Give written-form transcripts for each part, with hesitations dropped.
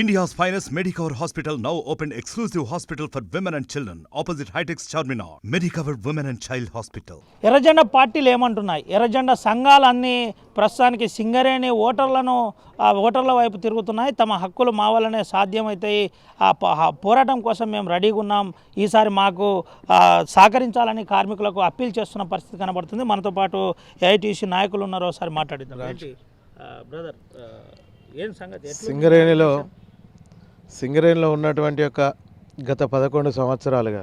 India's finest Medicover Hospital now opened exclusive hospital for women and children opposite Hightex Charminar. Medicover Women and Child Hospital. ఎర్రజెండా పార్టీలు ఏమంటున్నాయి? ఎర్రజెండా సంఘాలన్నీ ప్రస్తుతానికి సింగరేణి ఓటర్ల వైపు తిరుగుతున్నాయి. తమ హక్కులు మా వల్లనే సాధ్యమవుతాయి, పోరాటం కోసం మేము రెడీగా ఉన్నాం, ఈసారి మాకు సహకరించాలని కార్మికులకు అప్పీల్ చేస్తున్న పరిస్థితి కనబడుతుంది. మనతో పాటు ఏఐటీసీ నాయకులు ఉన్నారు, ఒకసారి మాట్లాడిద్దాం. బ్రదర్, ఏం సంగతి? సింగరేణిలో ఉన్నటువంటి యొక్క గత 11 సంవత్సరాలుగా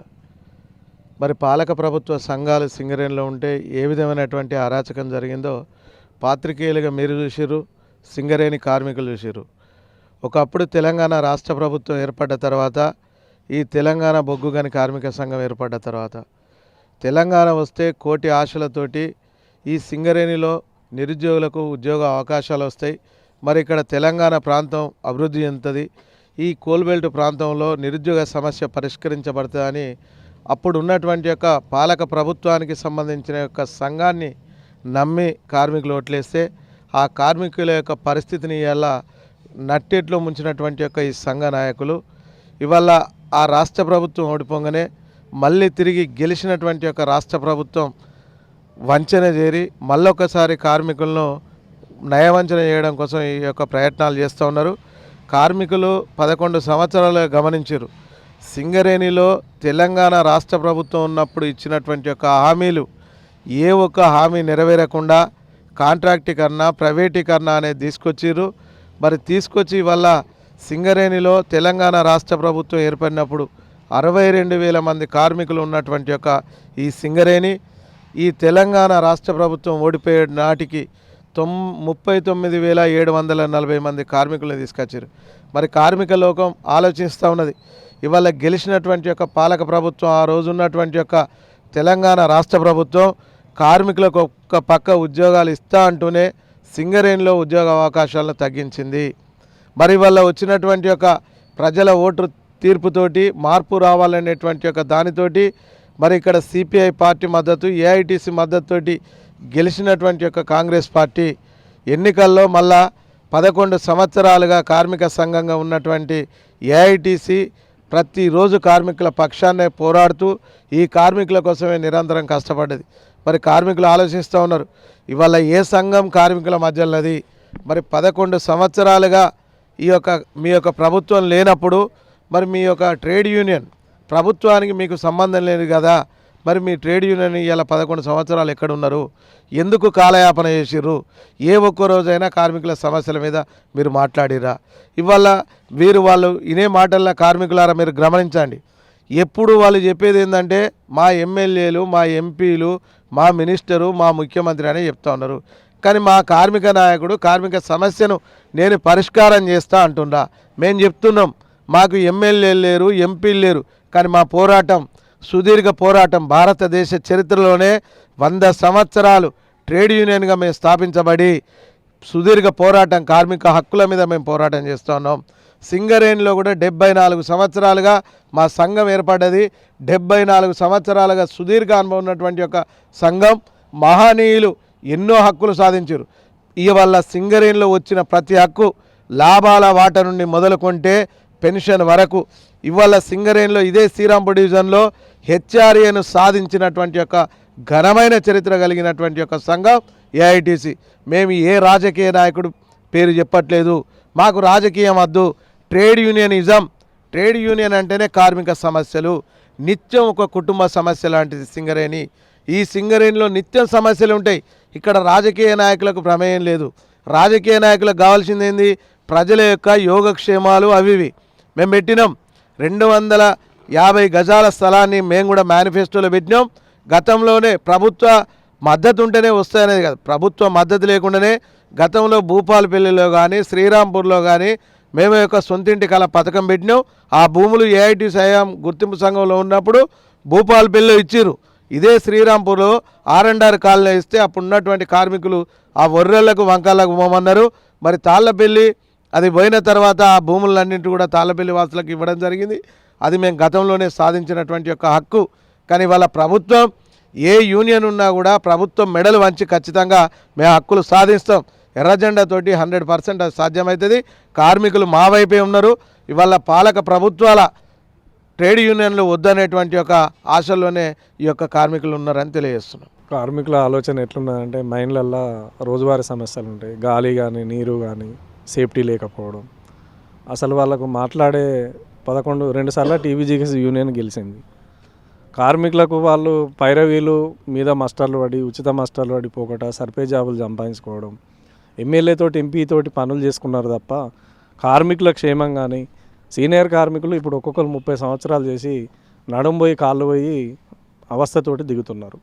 మరి పాలక ప్రభుత్వ సంఘాలు సింగరేణిలో ఉంటే ఏ విధమైనటువంటి అరాచకం జరిగిందో పాత్రికేయులుగా మీరు చూసిర్రు, సింగరేణి కార్మికులు చూసిర్రు. ఒకప్పుడు తెలంగాణ రాష్ట్ర ప్రభుత్వం ఏర్పడ్డ తర్వాత, ఈ తెలంగాణ బొగ్గు గని కార్మిక సంఘం ఏర్పడ్డ తర్వాత తెలంగాణ వస్తే కోటి ఆశలతోటి ఈ సింగరేణిలో నిరుద్యోగులకు ఉద్యోగ అవకాశాలు వస్తాయి, మరి ఇక్కడ తెలంగాణ ప్రాంతం అభివృద్ధి చెందుతుంది, ఈ కోల్బెల్ట్ ప్రాంతంలో నిరుద్యోగ సమస్య పరిష్కరించబడుతుందని అప్పుడు ఉన్నటువంటి యొక్క పాలక ప్రభుత్వానికి సంబంధించిన యొక్క సంఘాన్ని నమ్మి కార్మికులు ఓట్లేస్తే ఆ కార్మికుల యొక్క పరిస్థితిని ఇలా నట్టేట్లో ముంచినటువంటి యొక్క ఈ సంఘ నాయకులు ఇవాళ ఆ రాష్ట్ర ప్రభుత్వం ఓడిపోగానే మళ్ళీ తిరిగి గెలిచినటువంటి యొక్క రాష్ట్ర ప్రభుత్వం వంచన చేరి మళ్ళొకసారి కార్మికులను నయవంచన చేయడం కోసం ఈ యొక్క ప్రయత్నాలు చేస్తూ ఉన్నారు. కార్మికులు 11 సంవత్సరాలుగా గమనించారు, సింగరేణిలో తెలంగాణ రాష్ట్ర ప్రభుత్వం ఉన్నప్పుడు ఇచ్చినటువంటి యొక్క హామీలు ఏ ఒక్క హామీ నెరవేరకుండా కాంట్రాక్టీకరణ, ప్రైవేటీకరణ అనేది తీసుకొచ్చిర్రు. మరి తీసుకొచ్చి వల్ల సింగరేణిలో తెలంగాణ రాష్ట్ర ప్రభుత్వం ఏర్పడినప్పుడు 62,000 మంది కార్మికులు ఉన్నటువంటి యొక్క ఈ సింగరేణి ఈ తెలంగాణ రాష్ట్ర ప్రభుత్వం ఓడిపోయే నాటికి 39,740 మంది కార్మికులను తీసుకొచ్చారు. మరి కార్మిక లోకం ఆలోచిస్తూ ఉన్నది. ఇవాళ గెలిచినటువంటి యొక్క పాలక ప్రభుత్వం, ఆ రోజు ఉన్నటువంటి యొక్క తెలంగాణ రాష్ట్ర ప్రభుత్వం కార్మికులకు ఒక్క పక్క ఉద్యోగాలు ఇస్తా అంటూనే సింగరేణిలో ఉద్యోగ అవకాశాలను తగ్గించింది. మరి వల్ల వచ్చినటువంటి యొక్క ప్రజల ఓటు తీర్పుతోటి మార్పు రావాలనేటువంటి యొక్క దానితోటి మరి ఇక్కడ సిపిఐ పార్టీ మద్దతు, ఏఐటీసీ మద్దతుతోటి గెలిచినటువంటి యొక్క కాంగ్రెస్ పార్టీ ఎన్నికల్లో మళ్ళా 11 సంవత్సరాలుగా కార్మిక సంఘంగా ఉన్నటువంటి ఏఐటీసీ ప్రతిరోజు కార్మికుల పక్షాన్నే పోరాడుతూ ఈ కార్మికుల కోసమే నిరంతరం కష్టపడ్డది. మరి కార్మికులు ఆలోచిస్తూ ఉన్నారు, ఇవాళ ఏ సంఘం కార్మికుల మధ్యలోది? మరి 11 సంవత్సరాలుగా మీ యొక్క ప్రభుత్వం లేనప్పుడు మరి మీ యొక్క ట్రేడ్ యూనియన్ ప్రభుత్వానికి మీకు సంబంధం లేదు కదా, మరి మీ ట్రేడ్ యూనియన్ ఇలా 11 సంవత్సరాలు ఎక్కడున్నారు? ఎందుకు కాలయాపన చేసిర్రు? ఏ ఒక్క రోజైనా కార్మికుల సమస్యల మీద మీరు మాట్లాడిరా? ఇవాళ వాళ్ళు ఇనే మాటల్లో కార్మికులారా మీరు గమనించండి, ఎప్పుడు వాళ్ళు చెప్పేది ఏంటంటే మా ఎమ్మెల్యేలు, మా ఎంపీలు, మా మినిస్టరు, మా ముఖ్యమంత్రి అని చెప్తా ఉన్నారు. కానీ మా కార్మిక నాయకుడు కార్మిక సమస్యను నేను పరిష్కారం చేస్తా అంటున్నా. మేము చెప్తున్నాం మాకు ఎమ్మెల్యేలు లేరు, ఎంపీలు లేరు, కానీ మా పోరాటం సుదీర్ఘ పోరాటం, భారతదేశ చరిత్రలోనే 100 సంవత్సరాలు ట్రేడ్ యూనియన్గా మేము స్థాపించబడి సుదీర్ఘ పోరాటం, కార్మిక హక్కుల మీద మేము పోరాటం చేస్తూ ఉన్నాం. సింగరేణిలో కూడా 74 సంవత్సరాలుగా మా సంఘం ఏర్పడ్డది. 74 సంవత్సరాలుగా సుదీర్ఘ అనుభవం ఉన్నటువంటి ఒక సంఘం, మహనీయులు ఎన్నో హక్కులు సాధించారు. ఇవాళ సింగరేణిలో వచ్చిన ప్రతి హక్కు, లాభాల వాటా నుండి మొదలుకొంటే పెన్షన్ వరకు, ఇవాళ సింగరేణిలో ఇదే శ్రీరాంపూర్ డివిజన్లో హెచ్ఆర్ఏను సాధించినటువంటి యొక్క ఘనమైన చరిత్ర కలిగినటువంటి యొక్క సంఘం ఏఐటీసీ. మేము ఏ రాజకీయ నాయకుడు పేరు చెప్పట్లేదు, మాకు రాజకీయం వద్దు, ట్రేడ్ యూనియనిజం. ట్రేడ్ యూనియన్ అంటేనే కార్మిక సమస్యలు, నిత్యం ఒక కుటుంబ సమస్య లాంటిది సింగరేణి. ఈ సింగరేణిలో నిత్యం సమస్యలు ఉంటాయి. ఇక్కడ రాజకీయ నాయకులకు ప్రమేయం లేదు. రాజకీయ నాయకులకు కావాల్సింది ఏంది? ప్రజల యొక్క యోగక్షేమాలు అవివి. మేము పెట్టినాం 250 గజాల స్థలాన్ని మేము కూడా మేనిఫెస్టోలో పెట్టినాం. గతంలోనే ప్రభుత్వ మద్దతు ఉంటేనే వస్తాయనేది కాదు, ప్రభుత్వ మద్దతు లేకుండానే గతంలో భూపాలపల్లిలో కానీ శ్రీరాంపూర్లో కానీ మేము యొక్క సొంతింటి కళ పథకం పెట్టినాం. ఆ భూములు ఏఐటీ సహాయం గుర్తింపు సంఘంలో ఉన్నప్పుడు భూపాలపల్లిలో ఇచ్చిర్రు. ఇదే శ్రీరాంపూర్లో R&R కాలనీ ఇస్తే అప్పుడు ఉన్నటువంటి కార్మికులు ఆ ఒర్రెళ్లకు వంకాలకు పోమన్నారు. మరి తాళ్ళపల్లి అది పోయిన తర్వాత ఆ భూములన్నింటి కూడా తాళ్ళపల్లి వాసులకు ఇవ్వడం జరిగింది. అది మేము గతంలోనే సాధించినటువంటి యొక్క హక్కు. కానీ వాళ్ళ ప్రభుత్వం ఏ యూనియన్ ఉన్నా కూడా ప్రభుత్వం మెడలు వంచి ఖచ్చితంగా మేము హక్కులు సాధిస్తాం. ఎర్రజెండాతోటి 100% అది సాధ్యమవుతుంది. కార్మికులు మా వైపే ఉన్నారు. ఇవాళ పాలక ప్రభుత్వాల ట్రేడ్ యూనియన్లు వద్దనేటువంటి ఒక ఆశల్లోనే ఈ యొక్క కార్మికులు ఉన్నారని తెలియజేస్తున్నాం. కార్మికుల ఆలోచన ఎట్లున్నదంటే మైన్లల్లో రోజువారీ సమస్యలు ఉంటాయి. గాలి కానీ నీరు కానీ సేఫ్టీ లేకపోవడం. అసలు వాళ్ళకు మాట్లాడే 2 సార్లు టీబీజీకేఎస్ యూనియన్ గెలిచింది. కార్మికులకు వాళ్ళు పైరవీలు మీద మాస్టర్లు పడి ఉచిత మాస్టర్లు పడి పోకట సర్పే జాబులు సంపాదించుకోవడం, ఎమ్మెల్యే తోటి ఎంపీ తోటి పనులు చేసుకున్నారు తప్ప కార్మికుల క్షేమం కానీ సీనియర్ కార్మికులు ఇప్పుడు ఒక్కొక్కరు 30 సంవత్సరాలు చేసి నడుము పోయి కాళ్ళు పోయి అవస్థతోటి దిగుతున్నారు.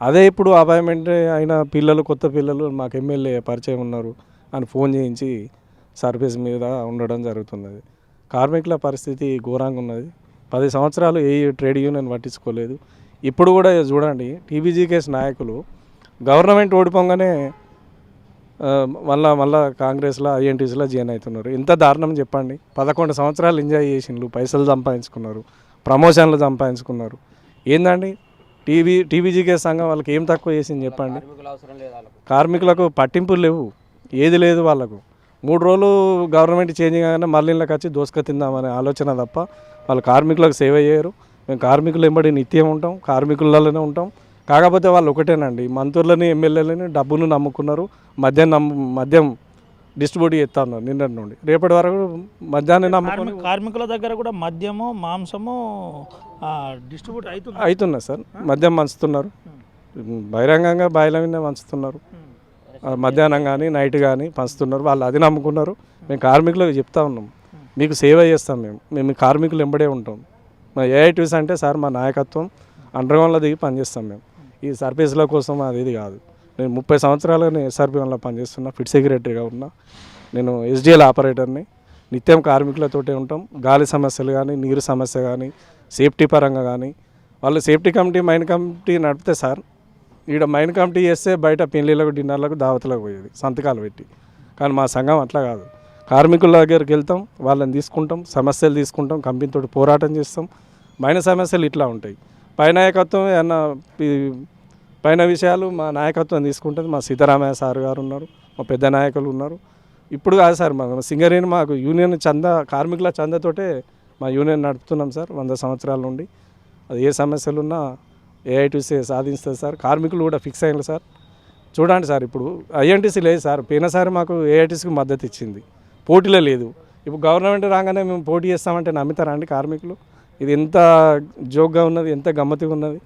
అదే ఇప్పుడు అపాయింట్మెంట్ అయిన పిల్లలు కొత్త పిల్లలు మాకు ఎమ్మెల్యే పరిచయం ఉన్నారు అని ఫోన్ చేయించి సర్వీస్ మీద ఉండడం జరుగుతున్నది. కార్మికుల పరిస్థితి ఘోరంగా ఉన్నది. 10 సంవత్సరాలు ఏ ట్రేడ్ యూనియన్ పట్టించుకోలేదు. ఇప్పుడు కూడా చూడండి టీబీజీకేఎస్ నాయకులు గవర్నమెంట్ ఓడిపోగానే మళ్ళా కాంగ్రెస్లో ఐఎన్టీసీలో జాయిన్ అవుతున్నారు. ఎంత దారుణం చెప్పండి. 11 సంవత్సరాలు ఎంజాయ్ చేసిండ్రు, పైసలు సంపాదించుకున్నారు, ప్రమోషన్లు సంపాదించుకున్నారు. ఏందండి టీబీజీకేఎస్ సంఘం వాళ్ళకి ఏం తక్కువ చేసింది చెప్పండి. కార్మికులకు పట్టింపులు లేవు, ఏది లేదు. వాళ్ళకు 3 రోజులు గవర్నమెంట్ చేంజ్ కాగానే మళ్ళీ ఇళ్ళకి వచ్చి దోసుక తిందామనే ఆలోచన తప్ప వాళ్ళు కార్మికులకు సేవ చేయరు. మేము కార్మికులు ఎంబడి నిత్యం ఉంటాం, కార్మికులలోనే ఉంటాం. కాకపోతే వాళ్ళు ఒకటేనండి, మంత్రులని ఎమ్మెల్యేలని డబ్బును నమ్ముకున్నారు. మద్యం డిస్ట్రిబ్యూట్ చేస్తా ఉన్నారు నిన్నటి నుండి రేపటి వరకు మద్యాన్ని నమ్ముకుని. కార్మికుల దగ్గర కూడా మద్యము మాంసము డిస్ట్రిబ్యూట్ అవుతున్నా సార్. మద్యం పంచుతున్నారు, బహిరంగంగా బాయిల మీద పంచుతున్నారు. మధ్యాహ్నం కానీ నైట్ కానీ పంచుతున్నారు. వాళ్ళు అది నమ్ముకున్నారు. మేము కార్మికులకు చెప్తా ఉన్నాం, మీకు సేవ చేస్తాం, మేము కార్మికులు ఎంబడే ఉంటాం. మా ఏఐటీస్ అంటే సార్ మా నాయకత్వం అండర్గ్రౌండ్లో దిగి పనిచేస్తాం. మేము ఈ సర్వీస్ల కోసం అది ఇది కాదు. నేను 30 సంవత్సరాలుగా నేను ఎస్ఆర్పి వన్లో పనిచేస్తున్నా, ఫిట్ సెక్రటరీగా ఉన్నా. నేను ఎస్డిఎల్ ఆపరేటర్ని. నిత్యం కార్మికులతోటే ఉంటాం. గాలి సమస్యలు కానీ నీరు సమస్య కానీ సేఫ్టీ పరంగా కానీ వాళ్ళు సేఫ్టీ కమిటీ మైన్ కమిటీ నడిపితే సార్ ఈడ మైన్ కమిటీ చేస్తే బయట పెళ్ళిళ్ళకు డిన్నర్లకు దావతులకు పోయేది సంతకాలు పెట్టి. కానీ మా సంఘం అట్లా కాదు. కార్మికుల దగ్గరికి వెళ్తాం, వాళ్ళని తీసుకుంటాం, సమస్యలు తీసుకుంటాం, కంపెనీతో పోరాటం చేస్తాం. మైన సమస్యలు ఇట్లా ఉంటాయి. పై నాయకత్వం ఏమన్నా పైన విషయాలు మా నాయకత్వం తీసుకుంటుంది. మా సీతారామయ్య సార్ గారు ఉన్నారు, మా పెద్ద నాయకులు ఉన్నారు. ఇప్పుడు కాదు సార్, మా సింగరేణి మాకు యూనియన్ కార్మికుల చందాతోటే మా యూనియన్ నడుపుతున్నాం సార్ 100 సంవత్సరాల నుండి. అది ఏ సమస్యలున్నా ఏఐటీసీ సాధిస్తుంది సార్. కార్మికులు కూడా ఫిక్స్ అయ్యారు సార్. చూడండి సార్, ఇప్పుడు ఐఎన్టీసీ లేదు సార్. పోయినసారి మాకు ఏఐటీసీకి మద్దతు ఇచ్చింది, పోటీలో లేదు. ఇప్పుడు గవర్నమెంట్ రాగానే మేము పోటీ చేస్తామంటే నమ్ముతారా అండి కార్మికులు? ఇది ఎంత జోక్గా ఉన్నది, ఎంత గమ్మతిగా ఉన్నది.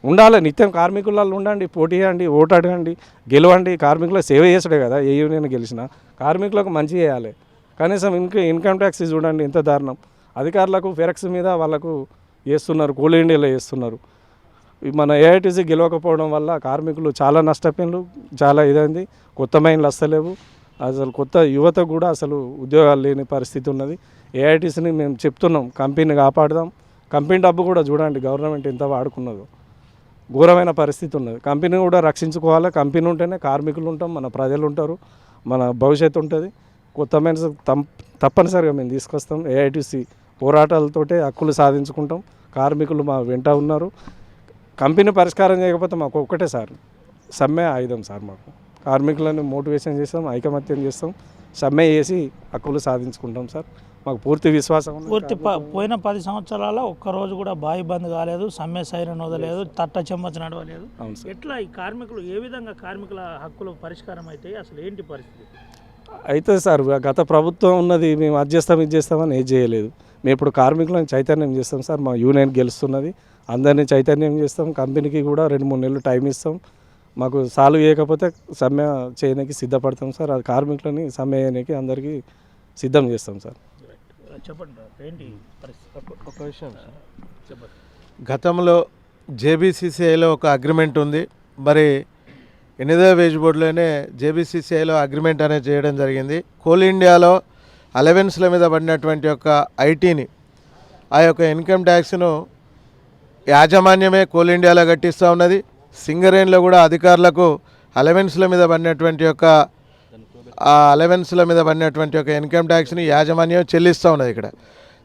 ఉండాలి, నిత్యం కార్మికులలో ఉండండి, పోటీ చేయండి, ఓటు అడగండి, గెలవండి. కార్మికులకు సేవ చేసాడే కదా ఏ యూనియన్ గెలిచినా. కార్మికులకు మంచి చేయాలి. కనీసం ఇన్కమ్ ట్యాక్స్ చూడండి ఎంత దారుణం. అధికారులకు ఫెరక్స్ మీద వాళ్ళకు చేస్తున్నారు, కోల్ ఇండియాలో చేస్తున్నారు. మన ఏఐటీసీ గెలవకపోవడం వల్ల కార్మికులు చాలా నష్టపోయినారు, చాలా ఇదైంది. కొత్త మైన్లు వస్తలేవు. అసలు కొత్త యువత కూడా అసలు ఉద్యోగాలు లేని పరిస్థితి ఉన్నది. ఏఐటీసీని మేము చెప్తున్నాం, కంపెనీని కాపాడదాం. కంపెనీ డబ్బు కూడా చూడండి గవర్నమెంట్ ఎంత వాడుకున్నదో. ఘోరమైన పరిస్థితి ఉన్నది. కంపెనీ కూడా రక్షించుకోవాలి. కంపెనీ ఉంటేనే కార్మికులు ఉంటాం, మన ప్రజలు ఉంటారు, మన భవిష్యత్తు ఉంటుంది. కొత్త మైన్స్ తప్పనిసరిగా మేము తీసుకొస్తాం. ఏఐటీసీ పోరాటాలతోటే హక్కులు సాధించుకుంటాం. కార్మికులు మా వెంట ఉన్నారు. కంపెనీ పరిష్కారం చేయకపోతే మాకు ఒక్కటే సార్, సమ్మె ఆయుధం సార్. మాకు కార్మికులను మోటివేషన్ చేస్తాం, ఐకమత్యం చేస్తాం, సమ్మె చేసి హక్కులు సాధించుకుంటాం సార్. మాకు పూర్తి విశ్వాసం ఉంది. పోయిన 10 సంవత్సరాల ఒక్కరోజు కూడా బాయి బంద్ కాలేదు, సమ్మె సైరన్ వదలేదు, తట్ట చెమ్మచ్చ నడవలేదు. ఎట్లా ఈ కార్మికులు ఏ విధంగా కార్మికుల హక్కులు పరిష్కారం అయితే అసలు ఏంటి పరిస్థితి? అయితే సార్ గత ప్రభుత్వం ఉన్నది, మేము అది చేస్తాం ఇది చేస్తామని ఏది చేయలేదు. మేము ఇప్పుడు కార్మికులను చైతన్యం చేస్తాం సార్. మా యూనియన్ గెలుస్తున్నది, అందరినీ చైతన్యం చేస్తాం. కంపెనీకి కూడా 2-3 నెలలు టైం ఇస్తాం. మాకు సాల్వ్ చేయకపోతే సమ్మె చేయడానికి సిద్ధపడతాం సార్. అది కార్మికులని సమ్మె చేయడానికి అందరికీ సిద్ధం చేస్తాం సార్. చెప్పండి ఏంటి ఒక విషయం చెప్పండి. గతంలో జేబీసీసీఐలో ఒక అగ్రిమెంట్ ఉంది. మరి 8వ వేజ్ బోర్డులోనే జేబీసీసీఐలో అగ్రిమెంట్ అనేది చేయడం జరిగింది. కోల్ ఇండియాలో అలవెన్స్ల మీద పడినటువంటి యొక్క ఐటీని, ఆ యొక్క ఇన్కమ్ ట్యాక్స్ను యాజమాన్యమే కోల్ ఇండియాలో కట్టిస్తూ ఉన్నది. సింగరేణిలో కూడా అధికారులకు అలవెన్స్ల మీద పడినటువంటి యొక్క ఇన్కమ్ ట్యాక్స్ని యాజమాన్యం చెల్లిస్తూ ఉన్నది. ఇక్కడ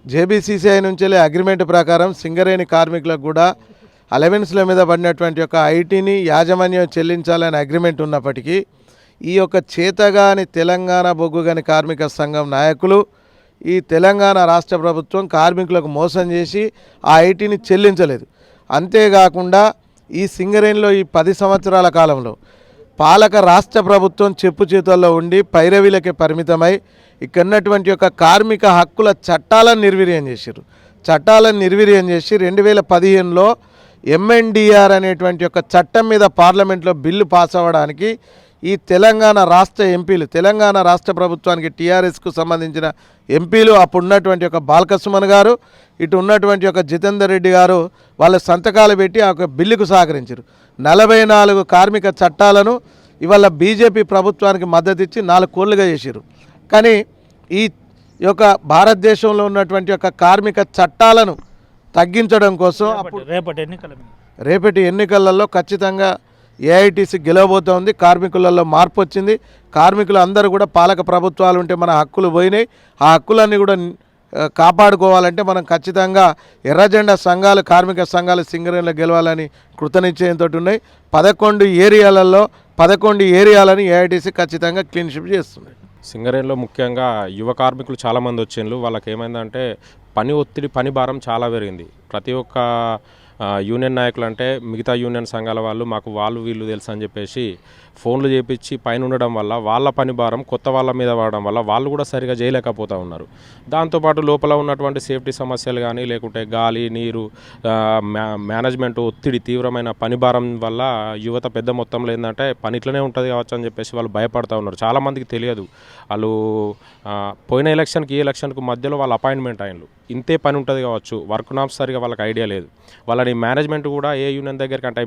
జేబీసీసీఐ నుంచి అగ్రిమెంట్ ప్రకారం సింగరేణి కార్మికులకు కూడా అలవెన్స్ల మీద పడినటువంటి యొక్క ఐటీని యాజమాన్యం చెల్లించాలనే అగ్రిమెంట్ ఉన్నప్పటికీ ఈ యొక్క చేతగాని తెలంగాణ బొగ్గుగని కార్మిక సంఘం నాయకులు ఈ తెలంగాణ రాష్ట్ర ప్రభుత్వం కార్మికులకు మోసం చేసి ఆ ఐటీని చెల్లించలేదు. అంతేకాకుండా ఈ సింగరేణిలో ఈ 10 సంవత్సరాల కాలంలో పాలక రాష్ట్ర ప్రభుత్వం చెప్పు చేతుల్లో ఉండి పైరవీలకే పరిమితమై ఇక్కడ ఉన్నటువంటి యొక్క కార్మిక హక్కుల చట్టాలను నిర్వీర్యం చేశారు. చట్టాలను నిర్వీర్యం చేసి 2015లో MNDR అనేటువంటి ఒక చట్టం మీద పార్లమెంట్లో బిల్లు పాస్ అవ్వడానికి ఈ తెలంగాణ రాష్ట్ర ఎంపీలు, తెలంగాణ రాష్ట్ర ప్రభుత్వానికి టీఆర్ఎస్కు సంబంధించిన ఎంపీలు అప్పుడు ఉన్నటువంటి ఒక బాల్కసుమన్ గారు, ఇటు ఉన్నటువంటి ఒక జితేందర్ రెడ్డి గారు వాళ్ళ సంతకాలు పెట్టి ఆ ఒక బిల్లుకు సహకరించారు. 44 కార్మిక చట్టాలను ఇవాళ బీజేపీ ప్రభుత్వానికి మద్దతు ఇచ్చి 4 కోళ్లుగా చేశారు. కానీ ఈ యొక్క భారతదేశంలో ఉన్నటువంటి యొక్క కార్మిక చట్టాలను తగ్గించడం కోసం రేపటి ఎన్నికలలో ఖచ్చితంగా ఏఐటీసీ గెలవబోతోంది. కార్మికులలో మార్పు వచ్చింది. కార్మికులు అందరూ కూడా పాలక ప్రభుత్వాలు ఉంటే మన హక్కులు పోయినాయి. ఆ హక్కులన్నీ కూడా కాపాడుకోవాలంటే మనం ఖచ్చితంగా ఎర్రజెండా సంఘాలు, కార్మిక సంఘాలు సింగరేణిలో గెలవాలని కృతనిశ్చయంతో ఉన్నాయి. 11 ఏరియాలని ఏఐటీసీ ఖచ్చితంగా క్లీన్షిప్ చేస్తుంది. సింగరేణిలో ముఖ్యంగా యువ కార్మికులు చాలామంది వచ్చిండ్రు. వాళ్ళకి ఏమైందంటే పని ఒత్తిడి, పని భారం చాలా పెరిగింది. ప్రతి ఒక్క యూనియన్ నాయకులు అంటే మిగతా యూనియన్ సంఘాల వాళ్ళు మాకు వీళ్ళు తెలుసు అని చెప్పేసి ఫోన్లు చేపించి పైన ఉండడం వల్ల వాళ్ళ పని భారం కొత్త వాళ్ళ మీద పడడం వల్ల వాళ్ళు కూడా సరిగా చేయలేకపోతూ ఉన్నారు. దాంతోపాటు లోపల ఉన్నటువంటి సేఫ్టీ సమస్యలు కానీ లేకుంటే గాలి, నీరు, మేనేజ్మెంట్ ఒత్తిడి, తీవ్రమైన పని భారం వల్ల యువత పెద్ద మొత్తంలో ఏంటంటే పని ఇట్లనే ఉంటుంది కావచ్చు అని చెప్పేసి వాళ్ళు భయపడుతూ ఉన్నారు. చాలామందికి తెలియదు. వాళ్ళు పోయిన ఎలక్షన్కి ఈ ఎలక్షన్కు మధ్యలో వాళ్ళు అపాయింట్మెంట్ అయినరు. ఇంతే పని ఉంటుంది కావచ్చు, వర్క్ నామ్స్ సరిగా వాళ్ళకి ఐడియా లేదు. వాళ్ళని మేనేజ్మెంట్ కూడా ఏ యూనియన్ దగ్గరికి అంటే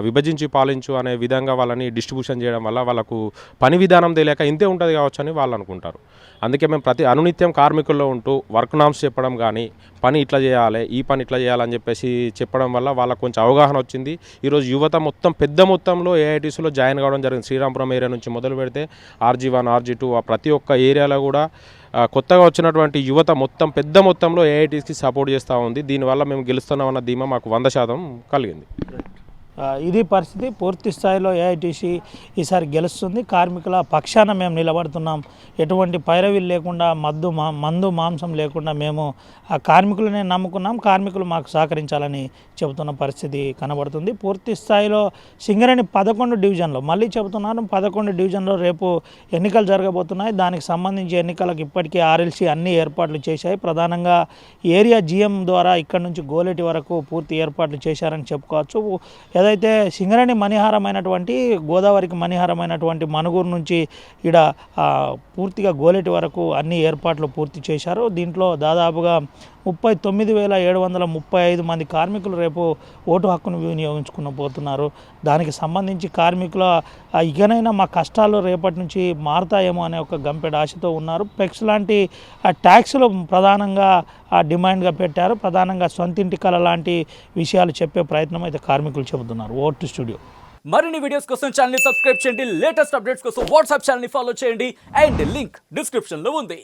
విభజించి పాలించు అనే విధంగా వాళ్ళని డిస్ట్రిబ్యూషన్ చేయడం వల్ల వాళ్ళకు పని విధానం తెలియక ఇంతే ఉంటుంది కావచ్చు అని వాళ్ళు అనుకుంటారు. అందుకే మేము ప్రతి అనునిత్యం కార్మికుల్లో ఉంటూ వర్క్ నామ్స్ చెప్పడం కానీ, పని ఇట్లా చేయాలి, ఈ పని ఇట్లా చేయాలని చెప్పేసి చెప్పడం వల్ల వాళ్ళకు కొంచెం అవగాహన వచ్చింది. ఈరోజు యువత మొత్తం పెద్ద మొత్తంలో ఏఐటీసీలో జాయిన్ కావడం జరిగింది. శ్రీరాంపురం ఏరియా నుంచి మొదలు పెడితే RG1, RG2 ప్రతి ఒక్క ఏరియాలో కూడా కొత్తగా వచ్చినటువంటి యువత మొత్తం పెద్ద మొత్తంలో ఏఐటీసీకి సపోర్ట్ చేస్తూ ఉంది. దీనివల్ల మేము గెలుస్తున్నామన్న ధీమా మాకు 100% కలిగింది. ఇది పరిస్థితి. పూర్తి స్థాయిలో ఏఐటీసీ ఈసారి గెలుస్తుంది. కార్మికుల పక్షాన మేము నిలబడుతున్నాం. ఎటువంటి పైరవీలు లేకుండా, మందు మాంసం లేకుండా మేము ఆ కార్మికులనే నమ్ముకున్నాం. కార్మికులు మాకు సహకరించాలని చెబుతున్న పరిస్థితి కనబడుతుంది. పూర్తి స్థాయిలో సింగరేణి 11 డివిజన్లో, మళ్ళీ చెబుతున్నాను, 11 డివిజన్లో రేపు ఎన్నికలు జరగబోతున్నాయి. దానికి సంబంధించి ఎన్నికలకు ఇప్పటికే RLC అన్ని ఏర్పాట్లు చేశాయి. ప్రధానంగా ఏరియా GM ద్వారా ఇక్కడ నుంచి గోలేటి వరకు పూర్తి ఏర్పాట్లు చేశారని చెప్పుకోవచ్చు. ఏదైతే సింగరేణి మణిహారమైనటువంటి, గోదావరికి మణిహారమైనటువంటి మనుగూరు నుంచి ఈడ పూర్తిగా గోలేటి వరకు అన్ని ఏర్పాట్లు పూర్తి చేశారు. దీంట్లో దాదాపుగా 39,735 మంది కార్మికులు రేపు ఓటు హక్కును వినియోగించుకునబోతున్నారు. దానికి సంబంధించి కార్మికుల ఇకనైనా మా కష్టాలు రేపటి నుంచి మారుతాయేమో అనే ఒక గంపెడ ఆశతో ఉన్నారు. పెక్స్ లాంటి ట్యాక్స్లు ప్రధానంగా డిమాండ్గా పెట్టారు. ప్రధానంగా సొంతింటి కళ లాంటి విషయాలు చెప్పే ప్రయత్నం అయితే కార్మికులు చెబుతున్నారు. Vote studio. మరిన్ని వీడియోస్ కోసం ఛానల్ ని సబ్స్క్రైబ్ చేయండి. లేటెస్ట్ అప్డేట్స్ కోసం వాట్సాప్ ఛానల్ ని ఫాలో చేయండి. అండ్ లింక్ డిస్క్రిప్షన్ లో ఉంది.